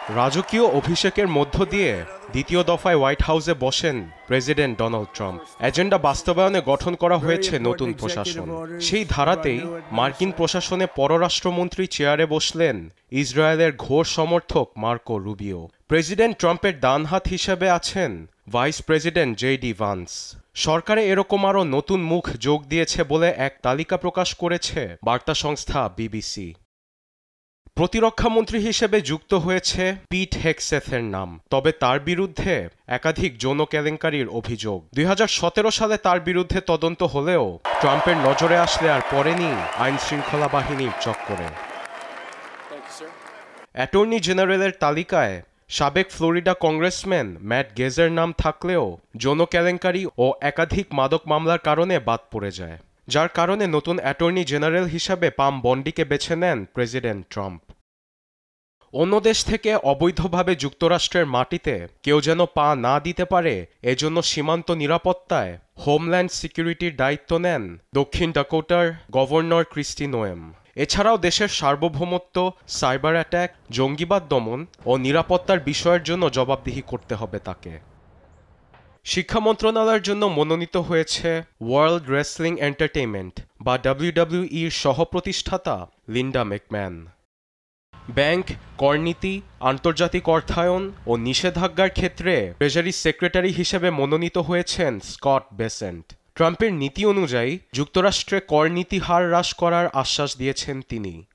রাজকীয় অভিষেকের মধ্য দিয়ে দ্বিতীয় দফায় হোয়াইট হাউসে বসেন প্রেসিডেন্ট ডোনাল্ড ট্রাম্প। এজেন্ডা বাস্তবায়নে গঠন করা হয়েছে নতুন প্রশাসন। সেই ধারাতেই মার্কিন প্রশাসনে পররাষ্ট্রমন্ত্রী চেয়ারে বসলেন ইসরায়েলের ঘোর সমর্থক মার্কো রুবিও। প্রেসিডেন্ট ট্রাম্পের ডান হাত হিসেবে আছেন ভাইস প্রেসিডেন্ট জেডি ভান্স। সরকারে এরকম আরও নতুন মুখ যোগ দিয়েছে বলে এক তালিকা প্রকাশ করেছে বার্তা সংস্থা বিবিসি। প্রতিরক্ষামন্ত্রী হিসেবে যুক্ত হয়েছে পিট হেগসেথের নাম, তবে তার বিরুদ্ধে একাধিক যৌন কেলেঙ্কারির অভিযোগ। 2017 সালে তার বিরুদ্ধে তদন্ত হলেও ট্রাম্পের নজরে আসলে আর পড়েনি আইন শৃঙ্খলা বাহিনীর চক্করে। অ্যাটর্নি জেনারেলের তালিকায় সাবেক ফ্লোরিডা কংগ্রেসম্যান ম্যাট গেজের নাম থাকলেও যৌন কেলেঙ্কারি ও একাধিক মাদক মামলার কারণে বাদ পড়ে যায়, যার কারণে নতুন অ্যাটর্নি জেনারেল হিসাবে পাম বন্ডিকে বেছে নেন প্রেসিডেন্ট ট্রাম্প। অন্য দেশ থেকে অবৈধভাবে যুক্তরাষ্ট্রের মাটিতে কেউ যেন পা না দিতে পারে এজন্য সীমান্ত নিরাপত্তায় হোমল্যান্ড সিকিউরিটির দায়িত্ব নেন দক্ষিণ ডাকোটার গভর্নর ক্রিস্টি নোয়েম। এছাড়াও দেশের সার্বভৌমত্ব, সাইবার অ্যাটাক, জঙ্গিবাদ দমন ও নিরাপত্তার বিষয়ের জন্য জবাবদিহি করতে হবে তাকে। শিক্ষা মন্ত্রণালয়ের জন্য মনোনীত হয়েছে ওয়ার্ল্ড রেসলিং এন্টারটেইনমেন্ট বা WWEর সহ-প্রতিষ্ঠাতা লিন্ডা ম্যাকম্যান। ব্যাংক, করনীতি, আন্তর্জাতিক অর্থায়ন ও নিষেধাজ্ঞার ক্ষেত্রে ট্রেজারি সেক্রেটারি হিসেবে মনোনীত হয়েছেন স্কট বেসেন্ট। ট্রাম্পের নীতি অনুযায়ী যুক্তরাষ্ট্রে করনীতি হার হ্রাস করার আশ্বাস দিয়েছেন তিনি।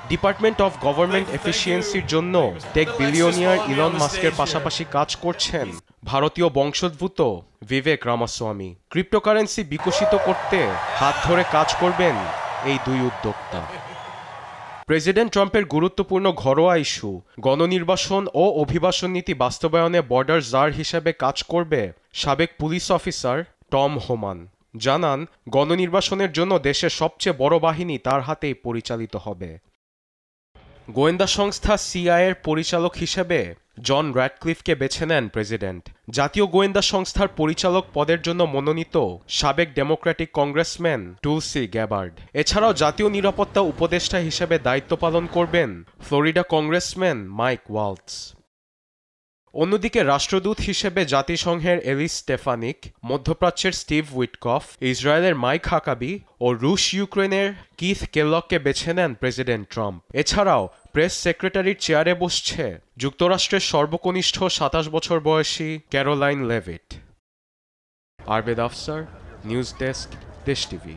ডিপার্টমেন্ট অফ গভর্নমেন্ট এফিসিয়েন্সির জন্য টেক বিলিয়নিয়ার ইলন মাস্কের পাশাপাশি কাজ করছেন ভারতীয় বংশোদ্ভূত বিবেক রামাস্বামী। ক্রিপ্টোকারেন্সি বিকশিত করতে হাত ধরে কাজ করবেন এই দুই উদ্যোক্তা। প্রেসিডেন্ট ট্রাম্পের গুরুত্বপূর্ণ ঘরোয়া ইস্যু গণনির্বাচন ও অভিবাসন নীতি বাস্তবায়নে বর্ডার জার হিসেবে কাজ করবে সাবেক পুলিশ অফিসার টম হোমান। জানান, গণনির্বাচনের জন্য দেশের সবচেয়ে বড় বাহিনী তার হাতেই পরিচালিত হবে। গোয়েন্দা সংস্থা সিআইএর পরিচালক হিসেবে জন র্যাডক্লিফকে বেছে নেন প্রেসিডেন্ট। জাতীয় গোয়েন্দা সংস্থার পরিচালক পদের জন্য মনোনীত সাবেক ডেমোক্র্যাটিক কংগ্রেসম্যান টুলসি গ্যাবার্ড। এছাড়াও জাতীয় নিরাপত্তা উপদেষ্টা হিসেবে দায়িত্ব পালন করবেন ফ্লোরিডা কংগ্রেসম্যান মাইক ওয়ালটস। অন্যদিকে রাষ্ট্রদূত হিসেবে জাতিসংঘের এলিস স্টেফানিক, মধ্যপ্রাচ্যের স্টিভ উইটকফ, ইসরায়েলের মাইক হাকাবি ও রুশ ইউক্রেনের কিথ কেলককে বেছে নেন প্রেসিডেন্ট ট্রাম্প। এছাড়াও প্রেস সেক্রেটারির চেয়ারে বসছে যুক্তরাষ্ট্রের সর্বকনিষ্ঠ 27 বছর বয়সী Caroline Leavitt. Arbed Afsar, news desk, Desh TV.